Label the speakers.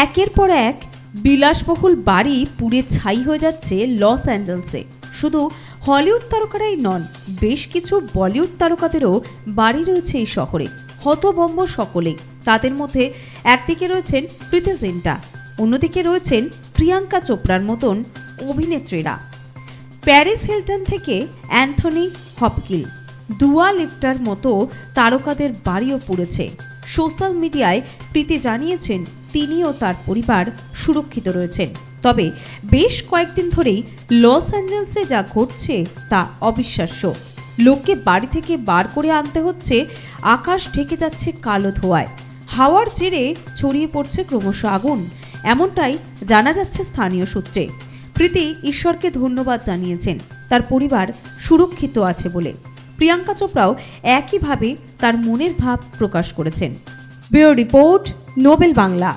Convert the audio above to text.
Speaker 1: একের পর এক বিলাসবহুল বাড়ি পুড়ে ছাই হয়ে যাচ্ছে লস অ্যাঞ্জেলসে। শুধু হলিউড তারকারাই নন, বেশ কিছু বলিউড তারকাদেরও বাড়ি রয়েছে এই শহরে। হতভম্ব সকলেই। তাদের মধ্যে একদিকে রয়েছেন প্রীতি জিন্টা, অন্যদিকে রয়েছেন প্রিয়াঙ্কা চোপড়ার মতন অভিনেত্রীরা। প্যারিস হিলটন থেকে অ্যান্থনি হপকিল, দুয়া লিফটার মতো তারকাদের বাড়িও পুড়েছে। সোশ্যাল মিডিয়ায় প্রীতি জানিয়েছেন তিনি ও তার পরিবার সুরক্ষিত রয়েছেন। তবে বেশ কয়েকদিন ধরেই লস অ্যাঞ্জেলসে যা ঘটছে তা অবিশ্বাস্য। লোককে বাড়ি থেকে বার করে আনতে হচ্ছে, আকাশ ঢেকে যাচ্ছে কালো ধোঁয়ায়, হাওয়ার জেরে ছড়িয়ে পড়ছে ক্রমশ আগুন, এমনটাই জানা যাচ্ছে স্থানীয় সূত্রে। প্রীতি ঈশ্বরকে ধন্যবাদ জানিয়েছেন তার পরিবার সুরক্ষিত আছে বলে। প্রিয়াঙ্কা চোপড়াও একইভাবে তার মনের ভাব প্রকাশ করেছেন। Bureau report, Nobel Bangla.